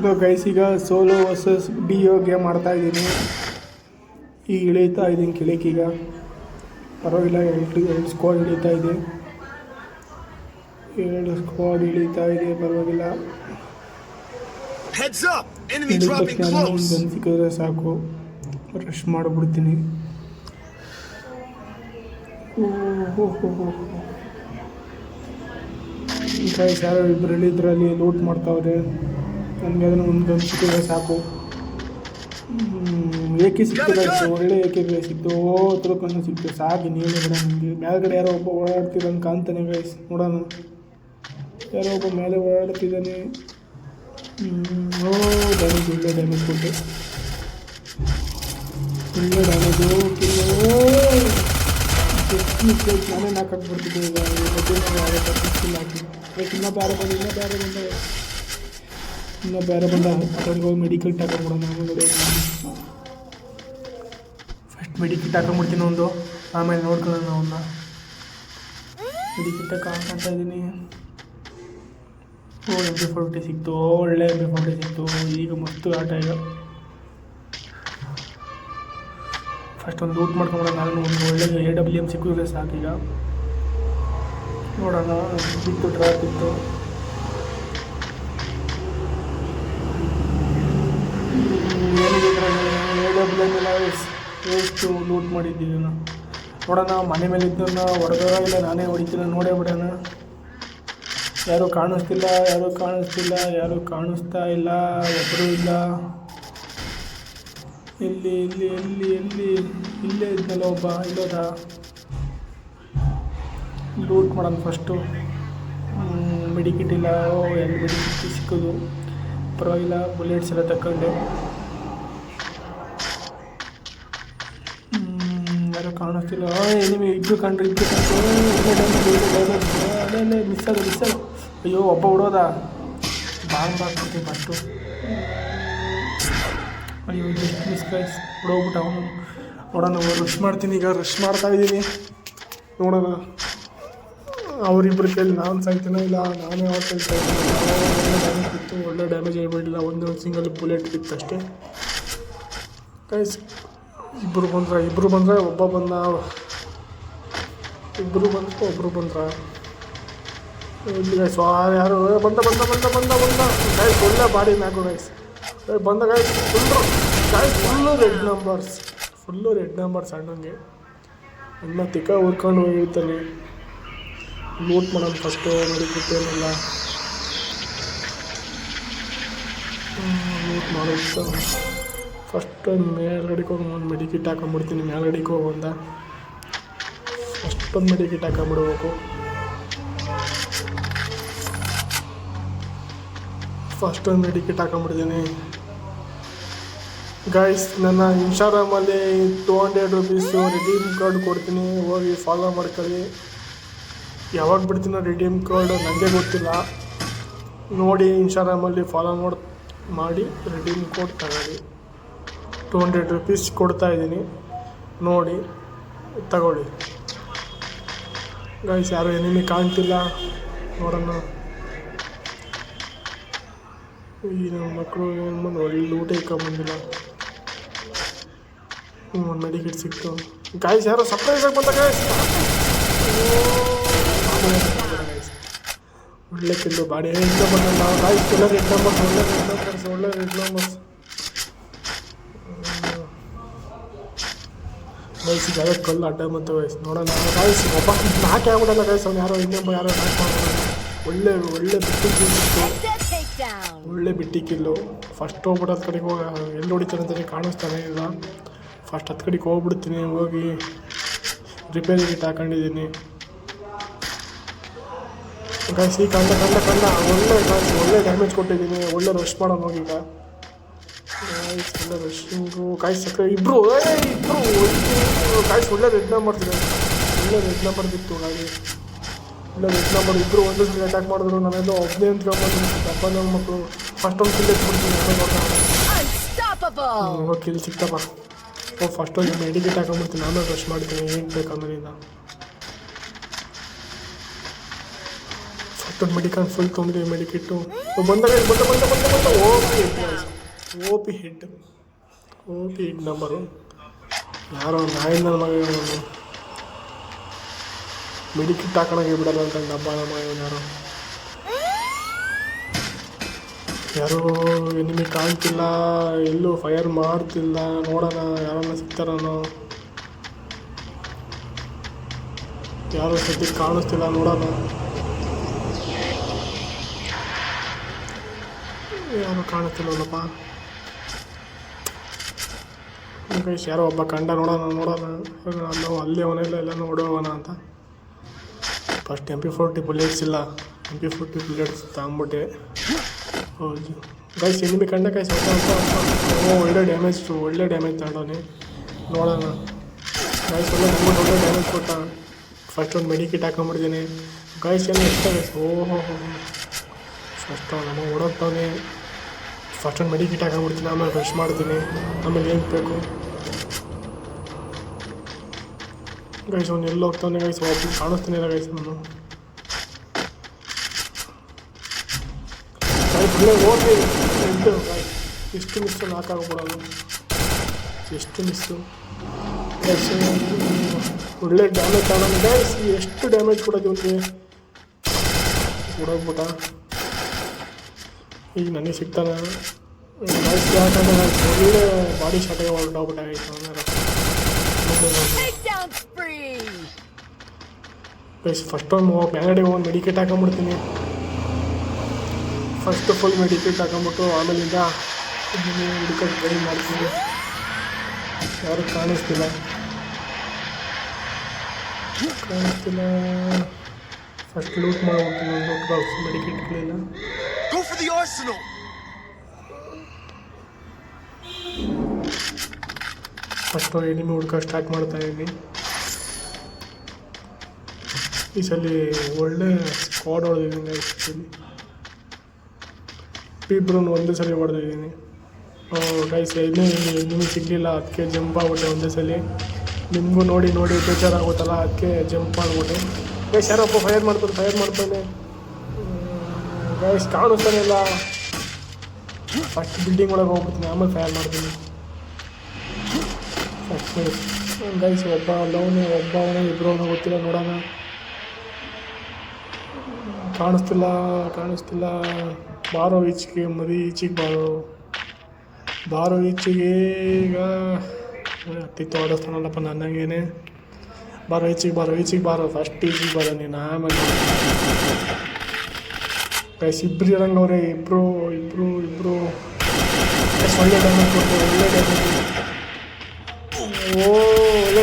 ಅದು ಗೈಸ್ ಈಗ solo versus Dio game ಆಡ್ತಾ ಇದ್ದೀನಿ. ಈಗ ಇಳೀತಾ ಇದ್ದೀನಿ ಕೆಳಕೀಗ. ಪರವಾಗಿಲ್ಲ, ಎರಡು ಸ್ಕ್ವಾಡ್ ಇಳೀತಾ ಇದೆ. ಪರವಾಗಿಲ್ಲ. ಇಳಿದ ತಕ್ಷಣ ಒಂದು ಗನ್ ಸಿಕ್ಕಿದ್ರೆ ಸಾಕು, ರಶ್ ಮಾಡಿಬಿಡ್ತೀನಿ. ಗೈಸ್ ಯಾರೋ ಇಬ್ಬರು ಇಳಿದ್ರಲ್ಲಿ ಲೂಟ್ ಮಾಡ್ತಾವ್ರೆ. ನನಗೆ ಅದನ್ನು ಒಂದು ಗನ್ ಸಿಕ್ಕಿದ್ರೆ ಸಾಕು. ಏಕೆ ಸಿಕ್ತು ಗೈಸ್, ಒಳ್ಳೆ ಏಕೆ ಸಿಕ್ತು. ಹತ್ರ ಕಣ್ಣು ಸಿಕ್ತು, ಸಾಕು ನೀನು ಬಿಡ. ನನಗೆ ಮೇಲ್ಗಡೆ ಯಾರೋ ಒಬ್ಬ ಓಡಾಡ್ತಿದ್ದಾನೆ ಕಾಣ್ತಾನೆ ಗೈಸ್, ನೋಡೋಣ. ಯಾರೋ ಒಬ್ಬ ಮೇಲೆ ಓಡಾಡ್ತಿದ್ದಾನೆ. ಡ್ಯಾಮೇಜ್, ಒಳ್ಳೆ ಡ್ಯಾಮೇಜ್ ಕೊಟ್ಟೆ, ಒಳ್ಳೆ ಡ್ಯಾಮೇಜು. ನಾನೇ ನಾಲ್ಕು ಬರ್ತಿದ್ದೆ. ಈಗ ಹಾಕಿ ಇನ್ನೂ ಬೇರೆ ಬಂದ ಅದ್ರಿಗೆ ಹೋಗಿ ಮೆಡಿಕಲ್ ಹಾಕೊಂಡ್ಬಿಡೋಣ. ಆಮೇಲೆ ಫಸ್ಟ್ ಮೆಡಿಕಿಟ್ ಹಾಕೊಂಡ್ಬಿಡ್ತೀನಿ ಒಂದು, ಆಮೇಲೆ ನೋಡ್ಕೊಳ್ಳೋಣ ಅವನ್ನ. ಮೆಡಿಕಿಟ್ ಹಾಕೊಂತ ಇದ್ದೀನಿ. MP40 ಸಿಕ್ತು, ಒಳ್ಳೆ MP40 ಸಿಕ್ತು. ಈಗ ಮಸ್ತು ಆಟ. ಈಗ ಫಸ್ಟ್ ಒಂದು ಲೂಟ್ ಮಾಡ್ಕೊಂಬಿಡೋಣ. ನಾನು ಒಂದು ಒಳ್ಳೆ AWM ಸಿಕ್ಕಿದ್ರೆ ಸಾಕೀಗ. ನೋಡೋಣ. ಬಿತ್ತು ಡ್ರಾಪ್ ಇತ್ತು. AWM ಎಲ್ಲ ಎಷ್ಟು ಲೂಟ್ ಮಾಡಿದ್ದೀವಿ ನಾನು. ನೋಡೋಣ, ಮನೆ ಮೇಲೆ ಇದ್ದನ್ನ ಹೊಡೆದೋ ಇಲ್ಲ ನಾನೇ ಹೊಡಿತೀನ, ನೋಡೇ ಬಿಡೋಣ. ಯಾರೂ ಕಾಣಿಸ್ತಿಲ್ಲ, ಯಾರೂ ಕಾಣಿಸ್ತಾ ಇಲ್ಲ, ಒಬ್ಬರು ಇಲ್ಲ. ಎಲ್ಲಿ ಇಲ್ಲೇ ಇದ್ನಲ್ಲ ಒಬ್ಬ, ಇಲ್ಲೋದ. ಲೂಟ್ ಮಾಡೋಣ ಫಸ್ಟು. ಮೆಡಿಕಿಟ್ ಇಲ್ಲ. ಎಲ್ಲಿ ಮೆಡಿಕಿಟ್ ಸಿಕ್ಕೋದು, ಪರವಾಗಿಲ್ಲ. ಬುಲೆಟ್ಸ್ ಎಲ್ಲ ತಗೊಂಡೆ. ಯಾರೋ ಕಾಣಿಸ್ತಿಲ್ಲ. ನಿಮಗೆ ಇಬ್ಬರು ಕಂಡ್ರೆ ಅಲ್ಲೇ ಮಿಸ್ ಆಗೋದು. ಅಯ್ಯೋ, ಒಬ್ಬ ಬಿಡೋದ. ಬಾಂಬ್ ಹಾಕ್ಬಿಡ್ತೀನಿ ಫಸ್ಟು. ಅಯ್ಯೋ, ಜಸ್ಟ್ ಮಿಸ್ ಗೈಸ್, ಬಿಡೋಗ್ಬಿಟ್ಟು ಅವನು. ನೋಡೋಣ, ರಶ್ ಮಾಡ್ತೀನಿ ಈಗ. ರಶ್ ಮಾಡ್ತಾ ಇದ್ದೀನಿ. ನೋಡೋಣ, ಅವರಿಬ್ಬರ ಕೈಲಿ ನಾನು ಸಾಯ್ತೀನೋ ಇಲ್ಲ ನಾನೇ ಅವ್ರ ಕೈಲಿ ಸಾಯ್ತೀನಿ. ಒಳ್ಳೆ ಡ್ಯಾಮೇಜ್ ಬಿತ್ತು, ಒಳ್ಳೆ ಡ್ಯಾಮೇಜ್ ಆಗಿಬಿಡಲಿಲ್ಲ. ಒಂದು ಸಿಂಗಲ್ ಬುಲೆಟ್ ಬಿತ್ತು ಅಷ್ಟೇ ಗೈಸ್. ಇಬ್ಬರು ಬಂದರೆ ಒಬ್ಬ ಬಂದ. ಒಬ್ಬರು ಬಂದ್ರ. ಇಲ್ಲಿ ಗೈಸ್ ಯಾರು ಬಂದ ಗೈಸ್. ಒಳ್ಳೆ ಬಾಡಿ ಮ್ಯಾಗು ಗೈಸ್. ಬಂದ ಗೈಸ್. ಫುಲ್ಲು ರೆಡ್ ನಂಬರ್ಸ್ ಅಣ್ಣಂಗೆ. ಅಣ್ಣ ತಿಕ್ಕ ಹುರ್ಕೊಂಡು ಹೋಗಿರ್ತಾನೆ. ಲೂಟ್ ಮಾಡೋದು ಫಸ್ಟು. ಮೆಡಿಕಿಟ್ಟೇನಿಲ್ಲ, ಲೂಟ್ ಮಾಡೋದು ಫಸ್ಟ್. ಮೇಲ್ಗಡೆಗೆ ಹೋಗಿ ಒಂದು ಮೆಡಿಕಿಟ್ ಹಾಕೊಂಡ್ಬಿಡ್ತೀನಿ. ಮೇಲ್ಗಡೆಗೆ ಹೋಗಿ ಫಸ್ಟ್ ಒಂದು ಮೆಡಿಕಿಟ್ ಹಾಕೊಂಡ್ಬಿಡ್ಬೇಕು. ಫಸ್ಟ್ ಒಂದು ಮೆಡಿಕಿಟ್ ಹಾಕೊಂಡ್ಬಿಡ್ತೀನಿ ಗೈಸ್. ನನ್ನ ಇನ್ಸ್ಟಾಗ್ರಾಮಲ್ಲಿ 200 ರೂಪೀಸು ರಿಡೀಮ್ ಕಾರ್ಡ್ ಕೊಡ್ತೀನಿ, ಹೋಗಿ ಫಾಲೋ ಮಾಡ್ಕೊಳ್ಳಿ. ಯಾವಾಗ ಬಿಡ್ತೀನೋ ರಿಡೀಮ್ ಕಾರ್ಡ್ ನನಗೆ ಗೊತ್ತಿಲ್ಲ. ನೋಡಿ ಇನ್ಸ್ಟಾಗ್ರಾಮಲ್ಲಿ ಫಾಲೋ ಮಾಡಿ ರಿಡೀಮ್ ಕೋಡ್ ತಗೊಳ್ಳಿ. 200 ರೂಪೀಸ್ ಕೊಡ್ತಾಯಿದ್ದೀನಿ, ನೋಡಿ ತಗೊಳ್ಳಿ ಗೈಸ್. ಯಾರು ಎನಿಮಿ ಕಾಣ್ತಿಲ್ಲ, ನೋಡೋಣ. ಈ ನಮ್ಮ ಮಕ್ಕಳು ಏನು ಬಂದು ಒಳ್ಳೆ ಊಟ ಇಕ್ಕೊಂಬಂದಿಲ್ಲ. ಒಂದು ಮೆಡಿಕಿಟ್ ಸಿಕ್ತು ಗೈಸ್. ಯಾರೋ ಸರ್ಪ್ರೈಸಾಗಿ ಬಂದ ಗೈಸ್. ಒಳ್ಳೆ ಕಿಲ್ಲು ಬಾಡಿ ಇಂದ ಬಂದ ಗೈಸ್. ಒಳ್ಳೆ ರೆಡ್ ನಂಬರ್ಸ್ ಗೈಸ್. ಯಾರೋ ಕಲ್ಲು ಅಡ್ಡ ಬಂತು ಗೈಸ್. ನೋಡೋಣ ಗೈಸ್. ಒಬ್ಬ ನಾಕೆ ಆಗ್ಬಿಡಲ್ಲ ಗೈಸ್. ಅವ್ನು ಯಾರೋ ಇನ್ನೊಬ್ಬ ಯಾರೋ ನಾಕ್ ಮಾಡ್ಬೋದು. ಒಳ್ಳೆ ಬಿಟ್ಟಿ ಕಿಲ್ಲು. ಫಸ್ಟ್ ಹೋಗ್ಬಿಟ್ಟು ಹತ್ತು ಕಡೆಗೆ ಹೋಗಿ ಎಲ್ಲಿ ಹೊಡಿತಾನೆ ಅಂತಲೇ ಕಾಣಿಸ್ತಾನೆ ಇಲ್ಲ. ಫಸ್ಟ್ ಹತ್ತು ಕಡೆಗೆ ಹೋಗ್ಬಿಡ್ತೀನಿ. ಹೋಗಿ ರಿಪೇರಿ ಕಿಟ್ ಹಾಕೊಂಡಿದ್ದೀನಿ ಗೈಸ್. ಈ ಕಂಡ ಒಳ್ಳೆ ಡ್ಯಾಮೇಜ್ ಕೊಟ್ಟಿದ್ದೀನಿ. ಒಳ್ಳೆ ರಶ್ ಮಾಡೋಣ ಹೋಗೀಗ ಗೈಸ್. ಒಳ್ಳೆ ರಶ್ಶಿಂಗು ಗೈಸ್. ಇಬ್ಬರು ಗೈಸ್. ಒಳ್ಳೆ ರೆಡ್ ನಂಬರ್ ಬಿತ್ತು ಗಾಡಿ. ಒಳ್ಳೆ ರೆಡ್ ನಂಬರ್. ಇಬ್ಬರು ಒಂದೇ ಸಲ ಅಟ್ಯಾಕ್ ಮಾಡಿದ್ರು. ನಾನೆಲ್ಲೋ ಒಬ್ಬನೇ ಅಂತ್ಕೊಂಡ್ಬಂದು ದಪ್ಪ ನನ್ನ ಮಕ್ಕಳು. ಫಸ್ಟ್ ಒಂದು ಕಿಲ್ ಎತ್ಬಿಡ್ತೀನಿ. ಕಿಲ್ ಸಿಕ್ತಪ್ಪ. ಫಸ್ಟ್ ಒಂದು ಮೆಡಿಕಿಟ್ ಹಾಕೊಂಡ್ಬಿಡ್ತೀನಿ, ಆಮೇಲೆ ರಶ್ ಮಾಡ್ತೀನಿ. ಏನು ಬೇಕು ಆಮೇಲಿಂದ ಅಷ್ಟೊಂದು ಮೆಡಿಕಲ್ ಫುಲ್ ತೊಗೊಂಡಿದ್ದೀವಿ ಮೆಡಿಕಿಟ್ಟು ಬಂದ ಬಂದ ಬಂದ ಬಂದ ಬಂದ ಓ ಪಿ ಹೆಡ್ ನಂಬರು ಯಾರೋ ನಾಯಿಂದ ನಮಗೆ ಮೆಡಿಕಿಟ್ ಹಾಕೋಣಕ್ಕೆ ಬಿಡಲ್ಲ ಅಂತ ಡಬ್ಬ ನಮ್ಮ ಯಾರೋ ನಿಮಗೆ ಕಾಣ್ತಿಲ್ಲ, ಎಲ್ಲೂ ಫೈರ್ ಮಾಡ್ತಿಲ್ಲ. ನೋಡೋಣ ಯಾರನ್ನ ಸಿಗ್ತಾರನೋ. ಯಾರೋ ಸದ್ಯಕ್ಕೆ ಕಾಣಿಸ್ತಿಲ್ಲ, ನೋಡೋಣ. ಯಾರು ಕಾಣಿಸ್ತಿಲ್ಲಪ್ಪ. ಗೈಸ್ ಯಾರೋ ಒಬ್ಬ ಕಂಡ, ನೋಡೋಣ ನಾವು ಅಲ್ಲಿ ಅವನೆಲ್ಲ ಎಲ್ಲ ನೋಡೋಣ ಅಂತ. ಫಸ್ಟ್ MP40 ಬುಲೆಟ್ಸ್ ಇಲ್ಲ, MP40 ಬುಲೆಟ್ಸ್ ತಗೊಂಬಿಟ್ಟೆ. ಹೌದು ಗೈಸ್ ಎನಿಮಿ ಕಂಡ ಗೈಸ್. ಒಳ್ಳೆ ಡ್ಯಾಮೇಜ್ ತಗೊಂಡವನೆ. ನೋಡೋಣ ಗೈಸ್, ಒಳ್ಳೆ ಡ್ಯಾಮೇಜ್ ಕೊಟ್ಟ. ಫಸ್ಟ್ ಒಂದು ಮೆಡಿಕಿಟ್ ಹಾಕೊಂಡ್ಬಿಡ್ತೀನಿ ಗೈಸ್. ಏನು ಇಷ್ಟ ಗೈಸ್. ಫಸ್ಟ್ ನಮ್ಮ ಓಡೋಗ್ತಾವನೆ. ಫಸ್ಟ್ ಒಂದು ಮೆಡಿಕಿಟ್ ಹಾಕೊಂಡ್ಬಿಡ್ತೀನಿ, ಆಮೇಲೆ ಬ್ರಷ್ ಮಾಡ್ತೀನಿ, ಆಮೇಲೆ ಏನು ಬೇಕು ಗೈಸ್. ಅವ್ನು ಎಲ್ಲ ಹೋಗ್ತಾನೆ ಗೈಸ್, ಒಬ್ಬರು ಕಾಣಿಸ್ತಾನೆ ಇಲ್ಲ ಗೈಸ್. ನಾನು ಓಕೆ ಎಂಟು ಗೈಸ್. ಎಷ್ಟು ಮಿಸ್ಸು ನಾಕಾಗ್ಬಿಡೋದು, ಎಷ್ಟು ಮಿಸ್ಸು ಗೈಸ್. ಒಳ್ಳೆ ಡ್ಯಾಮೇಜ್ ತಗೊಂಡು ಗೈಸ್. ಎಷ್ಟು ಡ್ಯಾಮೇಜ್ ಕೊಡೋದು ಅವ್ನಿಗೆ, ಕೊಡೋಗ್ಬಿಟ್ಟ. ಈಗ ನನಗೆ ಸಿಗ್ತಾನೆ ಗೈಸ್. ಯಾಕಂದ್ರೆ ಒಳ್ಳೆ ಬಾಡಿ ಶಾಟಿಗೆ ಹೊರಟೋಗ್ಬಿಟ್ಟ ಗೈಸ್. ಗೈಸ್ ಫಸ್ಟ್ ಒಂದು ಬ್ಯಾನಡಿಗೆ ಒಂದು ಮೆಡಿಕೇಟ್ ಹಾಕೊಂಡ್ಬಿಡ್ತೀನಿ. ಫಸ್ಟ್ ಫುಲ್ ಮೆಡಿಕೇಟ್ ಹಾಕೊಂಡ್ಬಿಟ್ಟು ಆಮೇಲಿಂದ ಮೆಡಿಕೇಟ್ ಟ್ರೈ ಮಾಡ್ತೀನಿ. ಯಾರು ಕಾಣಿಸ್ತಿಲ್ಲ. ಫಸ್ಟ್ ಲೂಟ್ ಮಾಡ್ಬಿಡ್ತೀನಿ ಒಂದು ಬಾಕ್ಸ್ ಮೆಡಿಕೇಟ್ಗಳೆಲ್ಲ. ಫಸ್ಟು ಎನಿಮಿ ಹುಡ್ಕ ಸ್ಟಾರ್ಟ್ ಮಾಡ್ತಾಯಿದ್ದೀನಿ. ಈ ಸಲ ಒಳ್ಳೆ ಸ್ಕ್ವಾಡ್ ಹೊಡೆದಿದ್ದೀನಿ ಗೈಸ್. ಇಬ್ಬರು ಒಂದೇ ಸಲ ಹೊಡೆದಿದ್ದೀನಿ ಗೈಸ್. ನಿಮಗೆ ಸಿಗಲಿಲ್ಲ, ಅದಕ್ಕೆ ಜಂಪ್ ಆಗ್ಬಿಟ್ಟೆ ಒಂದೇ ಸಲ. ನಿಮಗೂ ನೋಡಿ ಬೇಜಾರಾಗುತ್ತಲ್ಲ, ಅದಕ್ಕೆ ಜಂಪ್ ಆಗ್ಬಿಟ್ಟೆ ಗೈಸ್. ಯಾರಪ್ಪ ಫೈರ್ ಮಾಡ್ತಾನೆ ಗೈಸ್. ಕಾಣಿಸ್ತಾನೆ ಇಲ್ಲ. ಫಸ್ಟ್ ಬಿಲ್ಡಿಂಗ್ ಒಳಗೆ ಹೋಗ್ಬಿಡ್ತೀನಿ, ಆಮೇಲೆ ಫೈರ್ ಮಾಡ್ತೀನಿ ಫಸ್ಟ್ ಗೈಸ್. ಒಬ್ಬ ಅವನೇ ಇಬ್ಬರು ಗೊತ್ತಿಲ್ಲ, ನೋಡೋಣ. ಕಾಣಿಸ್ತಿಲ್ಲ. ಬಾರೋ ಈಚೆಗೆ, ಮರಿ ಈಚೆಗೆ ಬಾರೋ ಈಚೆಗೆ. ಈಗ ಹತ್ತಿತ್ತು ಆಡಿಸ್ತಾನಲ್ಲಪ್ಪ ನನ್ನಂಗೇನೆ. ಬಾರೋ ಈಚೆಗೆ ಬಾರೋ. ಫಸ್ಟ್ ಈಚೆಗೆ ಬಾರೋ ನೀನು, ಆಮೇಲೆ ಗೈಸ್. ಇಬ್ಬರು ಇರಂಗವ್ರೆ, ಇಬ್ಬರು ಒಳ್ಳೆ ಡ್ಯಾಮೇಜ್ ಕೊಟ್ಟು ಒಳ್ಳೆ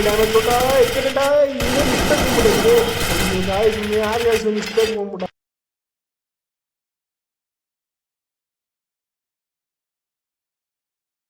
ಡ್ಯಾಮೇಜ್ ಕೊಟ್ಟ. ಯಾರು ಮಿಸ್ಟೇಕ್ ಬಂದ್ಬಿಟ್ಟ.